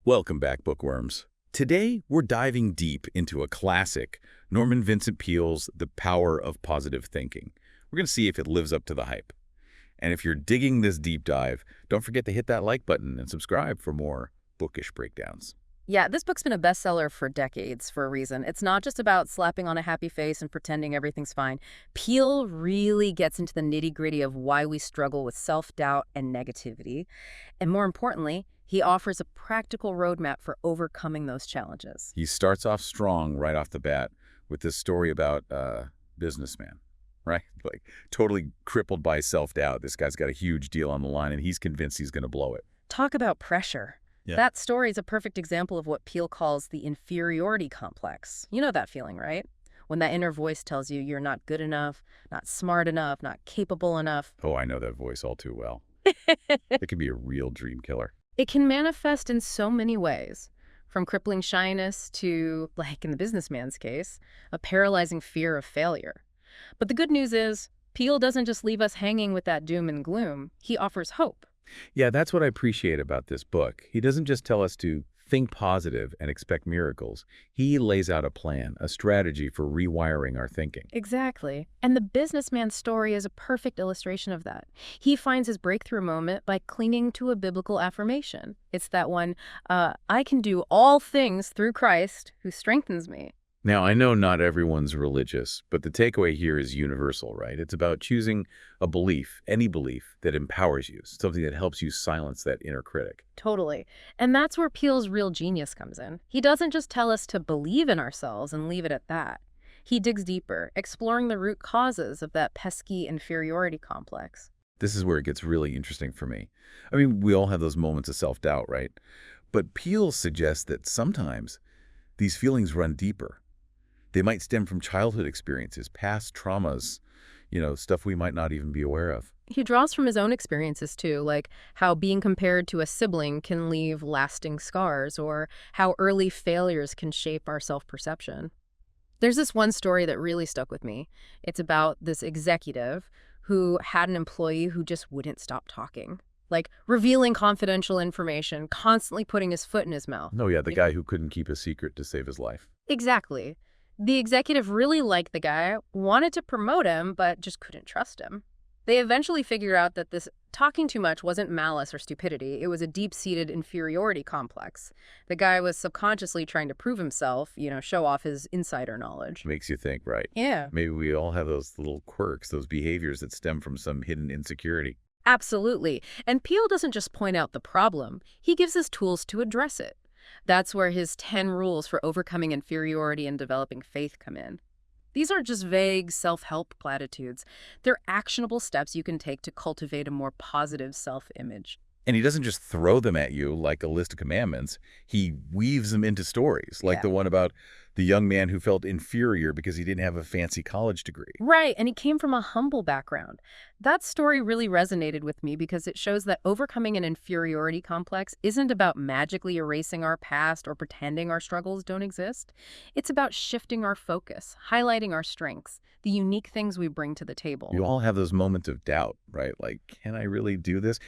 Welcome back, bookworms. Today, we're diving deep into a classic, Norman Vincent Peale's The Power of Positive Thinking. We're going to see if it lives up to the hype. And if you're digging this deep dive, don't forget to hit that like button and subscribe for more bookish breakdowns. Yeah, this book's been a bestseller for decades for a reason. It's not just about slapping on a happy face and pretending everything's fine. Peele really gets into the nitty-gritty of why we struggle with self-doubt and negativity. And more importantly, he offers a practical roadmap for overcoming those challenges. He starts off strong right off the bat with this story about a businessman, right? Like, totally crippled by self-doubt. This guy's got a huge deal on the line, and he's convinced he's going to blow it. Talk about pressure. Yeah. That story is a perfect example of what Peele calls the inferiority complex. You know that feeling, right? When that inner voice tells you you're not good enough, not smart enough, not capable enough. Oh, I know that voice all too well. It can be a real dream killer. It can manifest in so many ways, from crippling shyness to, like in the businessman's case, a paralyzing fear of failure. But the good news is, Peele doesn't just leave us hanging with that doom and gloom. He offers hope. Yeah, that's what I appreciate about this book. He doesn't just tell us to think positive and expect miracles. He lays out a plan, a strategy for rewiring our thinking. Exactly. And the businessman's story is a perfect illustration of that. He finds his breakthrough moment by clinging to a biblical affirmation. It's that one, I can do all things through Christ who strengthens me. Now, I know not everyone's religious, but the takeaway here is universal, right? It's about choosing a belief, any belief, that empowers you, something that helps you silence that inner critic. Totally. And that's where Peele's real genius comes in. He doesn't just tell us to believe in ourselves and leave it at that. He digs deeper, exploring the root causes of that pesky inferiority complex. This is where it gets really interesting for me. I mean, we all have those moments of self-doubt, right? But Peele suggests that sometimes these feelings run deeper. They might stem from childhood experiences, past traumas, stuff we might not even be aware of. He draws from his own experiences, too, like how being compared to a sibling can leave lasting scars, or how early failures can shape our self-perception. There's this one story that really stuck with me. It's about this executive who had an employee who just wouldn't stop talking, like revealing confidential information, constantly putting his foot in his mouth. Oh, yeah, the guy who couldn't keep a secret to save his life. Exactly. The executive really liked the guy, wanted to promote him, but just couldn't trust him. They eventually figured out that this talking too much wasn't malice or stupidity. It was a deep-seated inferiority complex. The guy was subconsciously trying to prove himself, show off his insider knowledge. Makes you think, right? Yeah. Maybe we all have those little quirks, those behaviors that stem from some hidden insecurity. Absolutely. And Peele doesn't just point out the problem. He gives us tools to address it. That's where his 10 rules for overcoming inferiority and developing faith come in. These aren't just vague self-help platitudes. They're actionable steps you can take to cultivate a more positive self-image. And he doesn't just throw them at you like a list of commandments. He weaves them into stories, like the one about the young man who felt inferior because he didn't have a fancy college degree. Right, and he came from a humble background. That story really resonated with me because it shows that overcoming an inferiority complex isn't about magically erasing our past or pretending our struggles don't exist. It's about shifting our focus, highlighting our strengths, the unique things we bring to the table. You all have those moments of doubt, right? Like, can I really do this?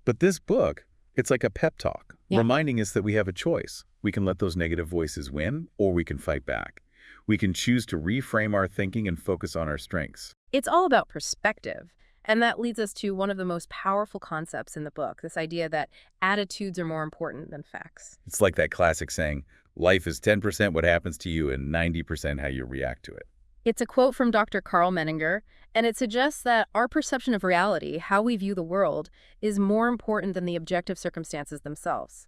But this book, it's like a pep talk, reminding us that we have a choice. We can let those negative voices win, or we can fight back. We can choose to reframe our thinking and focus on our strengths. It's all about perspective. And that leads us to one of the most powerful concepts in the book, this idea that attitudes are more important than facts. It's like that classic saying, life is 10% what happens to you and 90% how you react to it. It's a quote from Dr. Carl Menninger, and it suggests that our perception of reality, how we view the world, is more important than the objective circumstances themselves.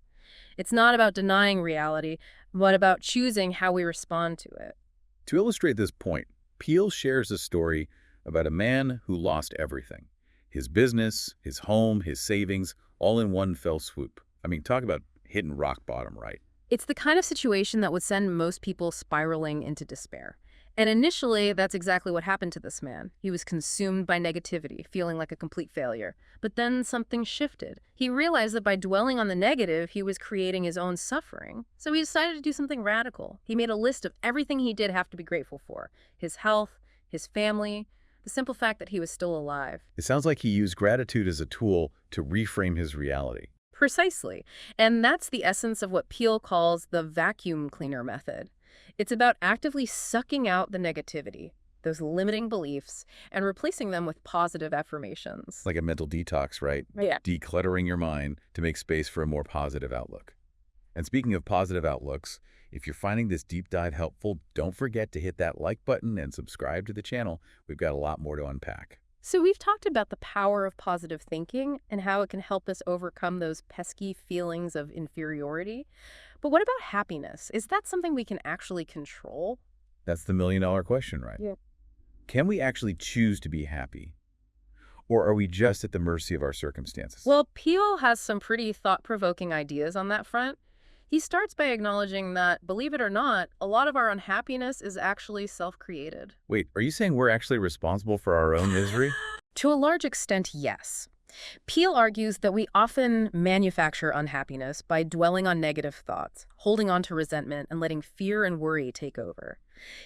It's not about denying reality, but about choosing how we respond to it. To illustrate this point, Peele shares a story about a man who lost everything. His business, his home, his savings, all in one fell swoop. I mean, talk about hitting rock bottom, right? It's the kind of situation that would send most people spiraling into despair. And initially, that's exactly what happened to this man. He was consumed by negativity, feeling like a complete failure. But then something shifted. He realized that by dwelling on the negative, he was creating his own suffering. So he decided to do something radical. He made a list of everything he did have to be grateful for: his health, his family, the simple fact that he was still alive. It sounds like he used gratitude as a tool to reframe his reality. Precisely. And that's the essence of what Peale calls the vacuum cleaner method. It's about actively sucking out the negativity, those limiting beliefs, and replacing them with positive affirmations. Like a mental detox, right? Yeah. Decluttering your mind to make space for a more positive outlook. And speaking of positive outlooks, if you're finding this deep dive helpful, don't forget to hit that like button and subscribe to the channel. We've got a lot more to unpack. So we've talked about the power of positive thinking and how it can help us overcome those pesky feelings of inferiority. But what about happiness? Is that something we can actually control? That's the million-dollar question, right? Yeah. Can we actually choose to be happy? Or are we just at the mercy of our circumstances? Well, Peale has some pretty thought-provoking ideas on that front. He starts by acknowledging that, believe it or not, a lot of our unhappiness is actually self-created. Wait, are you saying we're actually responsible for our own misery? To a large extent, yes. Peale argues that we often manufacture unhappiness by dwelling on negative thoughts, holding on to resentment, and letting fear and worry take over.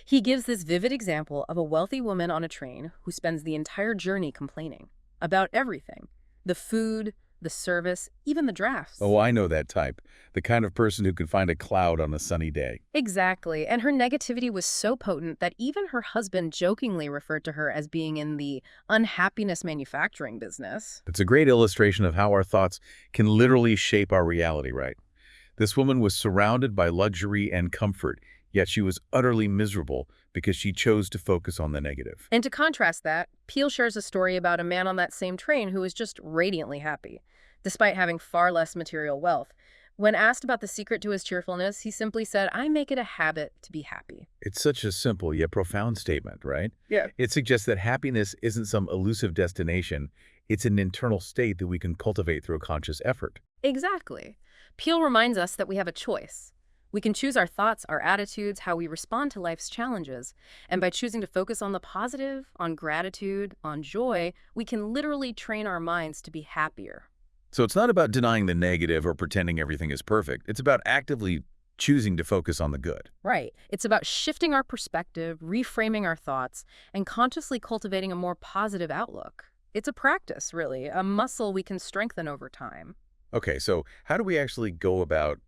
He gives this vivid example of a wealthy woman on a train who spends the entire journey complaining about everything: the food, the service, even the drafts. Oh, I know that type. The kind of person who can find a cloud on a sunny day. Exactly. And her negativity was so potent that even her husband jokingly referred to her as being in the unhappiness manufacturing business. It's a great illustration of how our thoughts can literally shape our reality, right? This woman was surrounded by luxury and comfort, yet she was utterly miserable because she chose to focus on the negative. And to contrast that, Peale shares a story about a man on that same train who was just radiantly happy, despite having far less material wealth. When asked about the secret to his cheerfulness, he simply said, "I make it a habit to be happy." It's such a simple yet profound statement, right? Yeah. It suggests that happiness isn't some elusive destination. It's an internal state that we can cultivate through a conscious effort. Exactly. Peale reminds us that we have a choice. We can choose our thoughts, our attitudes, how we respond to life's challenges. And by choosing to focus on the positive, on gratitude, on joy, we can literally train our minds to be happier. So it's not about denying the negative or pretending everything is perfect. It's about actively choosing to focus on the good. Right. It's about shifting our perspective, reframing our thoughts, and consciously cultivating a more positive outlook. It's a practice, really, a muscle we can strengthen over time. Okay, so how do we actually go about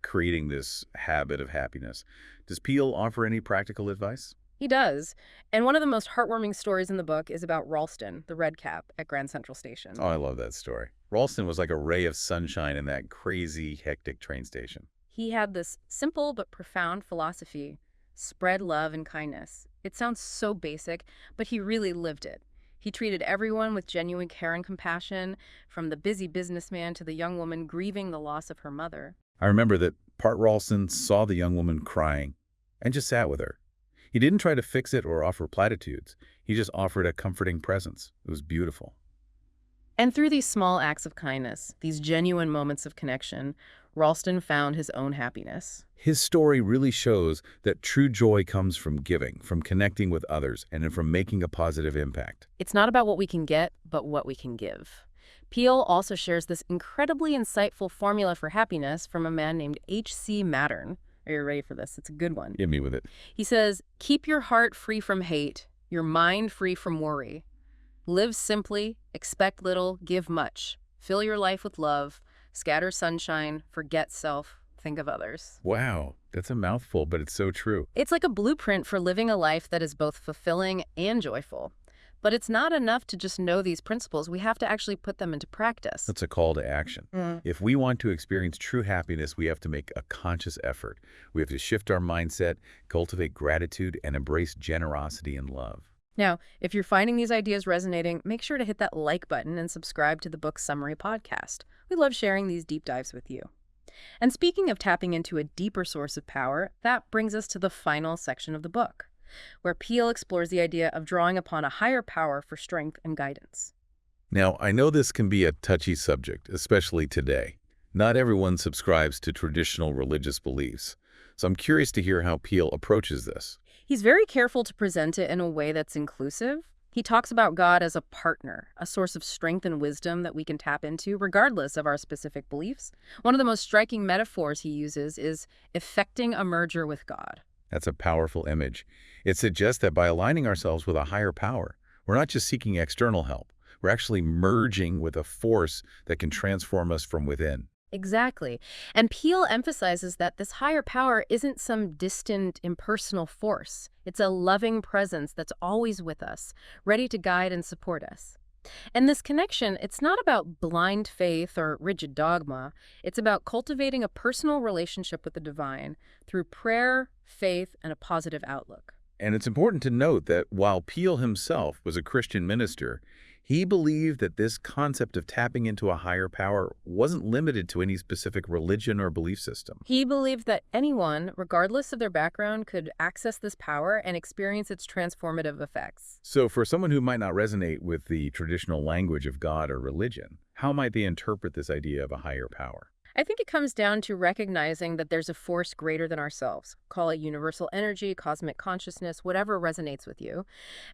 creating this habit of happiness? Does Peale offer any practical advice? He does. And one of the most heartwarming stories in the book is about Ralston, the red cap at Grand Central Station. Oh, I love that story. Ralston was like a ray of sunshine in that crazy, hectic train station. He had this simple but profound philosophy: spread love and kindness. It sounds so basic, but he really lived it. He treated everyone with genuine care and compassion, from the busy businessman to the young woman grieving the loss of her mother. I remember that Part Ralston saw the young woman crying and just sat with her. He didn't try to fix it or offer platitudes. He just offered a comforting presence. It was beautiful. And through these small acts of kindness, these genuine moments of connection, Ralston found his own happiness. His story really shows that true joy comes from giving, from connecting with others, and from making a positive impact. It's not about what we can get, but what we can give. Peale also shares this incredibly insightful formula for happiness from a man named H.C. Mattern. Are you ready for this? It's a good one. Hit me with it. He says, "Keep your heart free from hate, your mind free from worry. Live simply, expect little, give much. Fill your life with love, scatter sunshine, forget self, think of others." Wow, that's a mouthful, but it's so true. It's like a blueprint for living a life that is both fulfilling and joyful. But it's not enough to just know these principles. We have to actually put them into practice. That's a call to action. If we want to experience true happiness, we have to make a conscious effort. We have to shift our mindset, cultivate gratitude, and embrace generosity and love. Now, if you're finding these ideas resonating, make sure to hit that like button and subscribe to the Book Summary podcast. We love sharing these deep dives with you. And speaking of tapping into a deeper source of power, that brings us to the final section of the book, where Peale explores the idea of drawing upon a higher power for strength and guidance. Now, I know this can be a touchy subject, especially today. Not everyone subscribes to traditional religious beliefs, so I'm curious to hear how Peale approaches this. He's very careful to present it in a way that's inclusive. He talks about God as a partner, a source of strength and wisdom that we can tap into regardless of our specific beliefs. One of the most striking metaphors he uses is effecting a merger with God. That's a powerful image. It suggests that by aligning ourselves with a higher power, we're not just seeking external help. We're actually merging with a force that can transform us from within. Exactly. And Peale emphasizes that this higher power isn't some distant, impersonal force. It's a loving presence that's always with us, ready to guide and support us. And this connection, it's not about blind faith or rigid dogma. It's about cultivating a personal relationship with the divine through prayer, faith, and a positive outlook. And it's important to note that while Peale himself was a Christian minister, he believed that this concept of tapping into a higher power wasn't limited to any specific religion or belief system. He believed that anyone, regardless of their background, could access this power and experience its transformative effects. So for someone who might not resonate with the traditional language of God or religion, how might they interpret this idea of a higher power? I think it comes down to recognizing that there's a force greater than ourselves. Call it universal energy, cosmic consciousness, whatever resonates with you.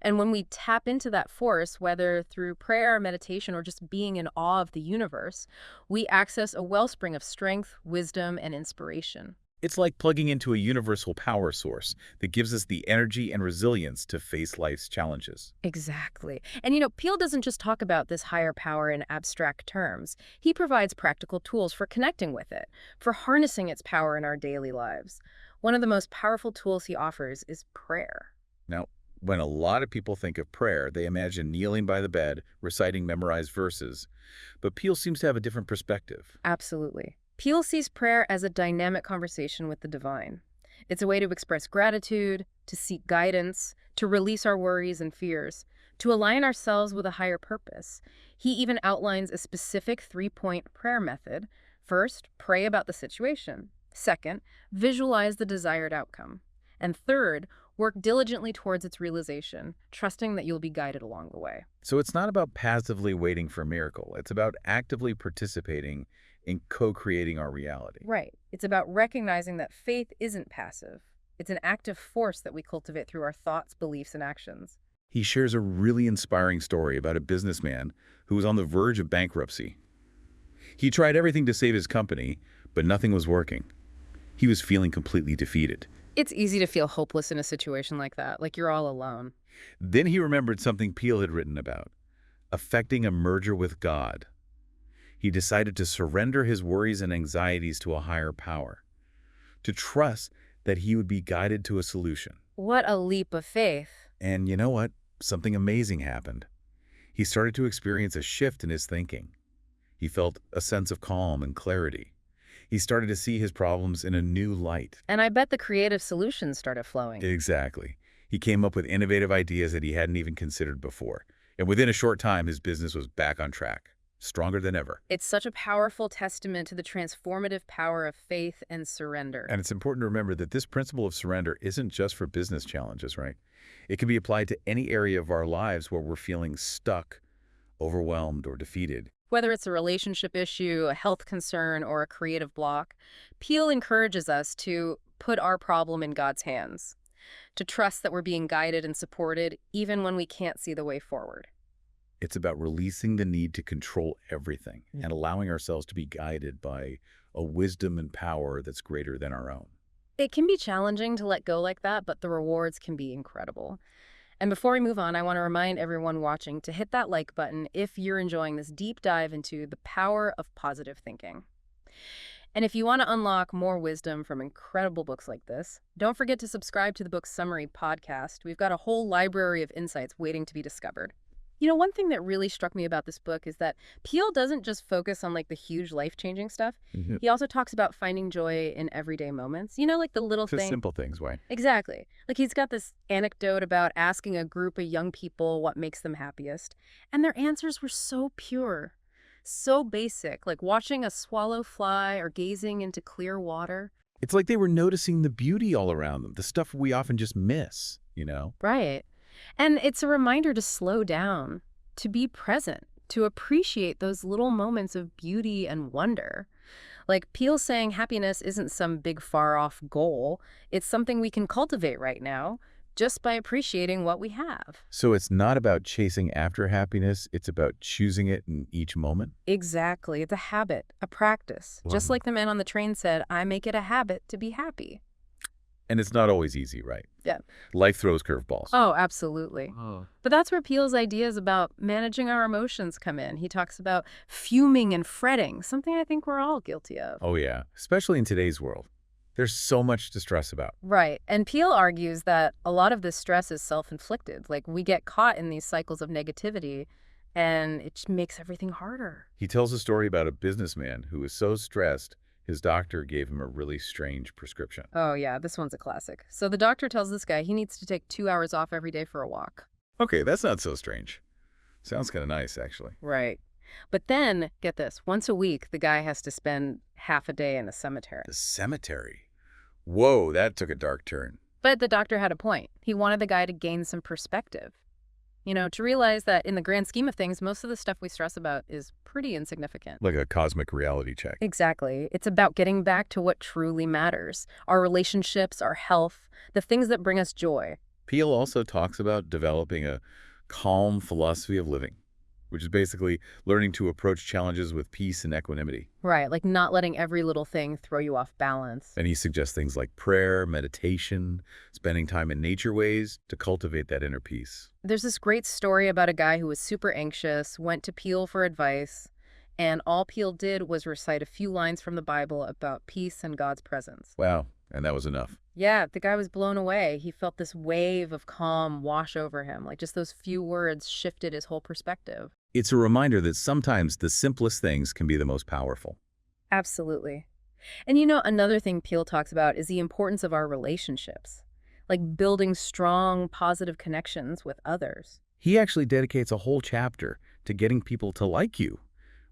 And when we tap into that force, whether through prayer, meditation, or just being in awe of the universe, we access a wellspring of strength, wisdom, and inspiration. It's like plugging into a universal power source that gives us the energy and resilience to face life's challenges. Exactly. And Peale doesn't just talk about this higher power in abstract terms. He provides practical tools for connecting with it, for harnessing its power in our daily lives. One of the most powerful tools he offers is prayer. Now, when a lot of people think of prayer, they imagine kneeling by the bed, reciting memorized verses. But Peale seems to have a different perspective. Absolutely. Peale sees prayer as a dynamic conversation with the divine. It's a way to express gratitude, to seek guidance, to release our worries and fears, to align ourselves with a higher purpose. He even outlines a specific three-point prayer method. First, pray about the situation. Second, visualize the desired outcome. And third, work diligently towards its realization, trusting that you'll be guided along the way. So it's not about passively waiting for a miracle. It's about actively participating in co-creating our reality. Right. It's about recognizing that faith isn't passive. It's an active force that we cultivate through our thoughts, beliefs, and actions. He shares a really inspiring story about a businessman who was on the verge of bankruptcy. He tried everything to save his company, but nothing was working. He was feeling completely defeated. It's easy to feel hopeless in a situation like that, like you're all alone. Then he remembered something Peale had written about, affecting a merger with God. He decided to surrender his worries and anxieties to a higher power, to trust that he would be guided to a solution. What a leap of faith. And you know what? Something amazing happened. He started to experience a shift in his thinking. He felt a sense of calm and clarity. He started to see his problems in a new light. And I bet the creative solutions started flowing. Exactly. He came up with innovative ideas that he hadn't even considered before. And within a short time, his business was back on track, stronger than ever. It's such a powerful testament to the transformative power of faith and surrender. And it's important to remember that this principle of surrender isn't just for business challenges, right? It can be applied to any area of our lives where we're feeling stuck, overwhelmed, or defeated. Whether it's a relationship issue, a health concern, or a creative block, Peale encourages us to put our problem in God's hands, to trust that we're being guided and supported even when we can't see the way forward. It's about releasing the need to control everything and allowing ourselves to be guided by a wisdom and power that's greater than our own. It can be challenging to let go like that, but the rewards can be incredible. And before we move on, I want to remind everyone watching to hit that like button if you're enjoying this deep dive into the power of positive thinking. And if you want to unlock more wisdom from incredible books like this, don't forget to subscribe to the Book Summary podcast. We've got a whole library of insights waiting to be discovered. One thing that really struck me about this book is that Peale doesn't just focus on the huge life-changing stuff. He also talks about finding joy in everyday moments. Like the little Just thing. simple things, right? Exactly. He's got this anecdote about asking a group of young people what makes them happiest. And their answers were so pure, so basic, like watching a swallow fly or gazing into clear water. It's like they were noticing the beauty all around them, the stuff we often just miss, Right. And it's a reminder to slow down, to be present, to appreciate those little moments of beauty and wonder. Peale saying happiness isn't some big far-off goal. It's something we can cultivate right now just by appreciating what we have. So it's not about chasing after happiness, it's about choosing it in each moment? Exactly. It's a habit, a practice. Wow. Just like the man on the train said, I make it a habit to be happy. And it's not always easy, right? Yeah. Life throws curveballs. Oh, absolutely. Oh. But that's where Peele's ideas about managing our emotions come in. He talks about fuming and fretting, something I think we're all guilty of. Oh, yeah. Especially in today's world. There's so much to stress about. Right. And Peele argues that a lot of this stress is self-inflicted. Like, we get caught in these cycles of negativity, and it just makes everything harder. He tells a story about a businessman who was so stressed, his doctor gave him a really strange prescription. Oh, yeah, this one's a classic. So the doctor tells this guy he needs to take 2 hours off every day for a walk. Okay, that's not so strange. Sounds kind of nice, actually. Right. But then, get this, once a week, the guy has to spend half a day in a cemetery. The cemetery. Whoa, that took a dark turn. But the doctor had a point. He wanted the guy to gain some perspective. You know, to realize that in the grand scheme of things, most of the stuff we stress about is pretty insignificant. Like a cosmic reality check. Exactly. It's about getting back to what truly matters. Our relationships, our health, the things that bring us joy. Peele also talks about developing a calm philosophy of living, which is basically learning to approach challenges with peace and equanimity. Right, like not letting every little thing throw you off balance. And he suggests things like prayer, meditation, spending time in nature ways to cultivate that inner peace. There's this great story about a guy who was super anxious, went to Peele for advice, and all Peele did was recite a few lines from the Bible about peace and God's presence. Wow, and that was enough. Yeah, the guy was blown away. He felt this wave of calm wash over him. Like just those few words shifted his whole perspective. It's a reminder that sometimes the simplest things can be the most powerful. Absolutely. And you know, another thing Peele talks about is the importance of our relationships, like building strong, positive connections with others. He actually dedicates a whole chapter to getting people to like you,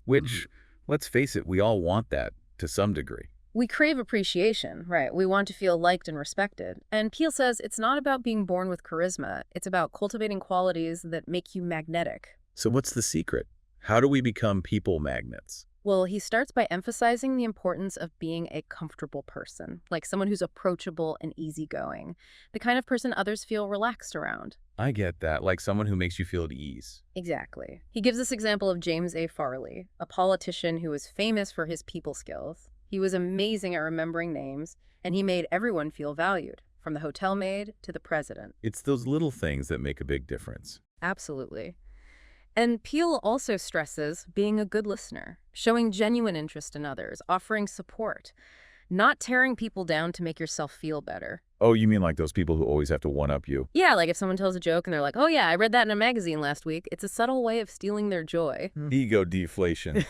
which, let's face it, we all want that to some degree. We crave appreciation, right? We want to feel liked and respected. And Peele says it's not about being born with charisma. It's about cultivating qualities that make you magnetic. So what's the secret? How do we become people magnets? Well, he starts by emphasizing the importance of being a comfortable person, like someone who's approachable and easygoing, the kind of person others feel relaxed around. I get that, like someone who makes you feel at ease. Exactly. He gives this example of James A. Farley, a politician who was famous for his people skills. He was amazing at remembering names, and he made everyone feel valued, from the hotel maid to the president. It's those little things that make a big difference. Absolutely. And Peele also stresses being a good listener, showing genuine interest in others, offering support, not tearing people down to make yourself feel better. Oh, you mean like those people who always have to one-up you? Yeah, like if someone tells a joke and they're like, oh yeah, I read that in a magazine last week. It's a subtle way of stealing their joy. Ego deflation.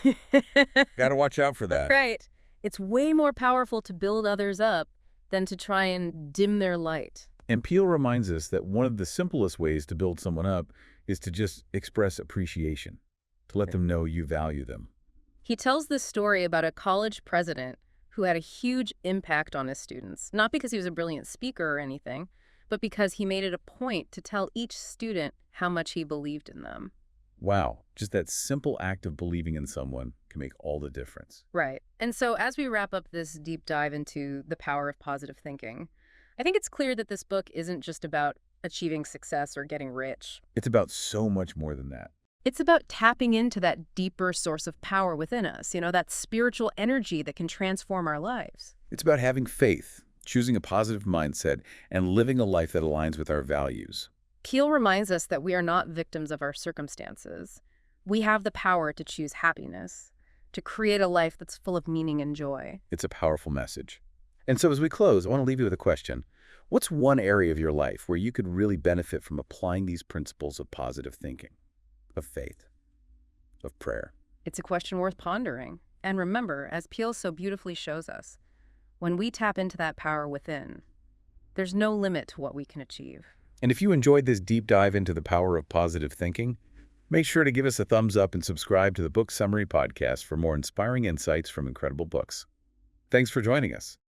Gotta watch out for that. Right. It's way more powerful to build others up than to try and dim their light. And Peele reminds us that one of the simplest ways to build someone up is to just express appreciation, to let them know you value them. He tells this story about a college president who had a huge impact on his students, not because he was a brilliant speaker or anything, but because he made it a point to tell each student how much he believed in them. Wow, just that simple act of believing in someone can make all the difference. Right. And so as we wrap up this deep dive into the power of positive thinking, I think it's clear that this book isn't just about achieving success or getting rich. It's about so much more than that. It's about tapping into that deeper source of power within us, you know, that spiritual energy that can transform our lives. It's about having faith, choosing a positive mindset, and living a life that aligns with our values. Peele reminds us that we are not victims of our circumstances. We have the power to choose happiness, to create a life that's full of meaning and joy. It's a powerful message. And so as we close, I want to leave you with a question. What's one area of your life where you could really benefit from applying these principles of positive thinking, of faith, of prayer? It's a question worth pondering. And remember, as Peele so beautifully shows us, when we tap into that power within, there's no limit to what we can achieve. And if you enjoyed this deep dive into the power of positive thinking, make sure to give us a thumbs up and subscribe to the Book Summary Podcast for more inspiring insights from incredible books. Thanks for joining us.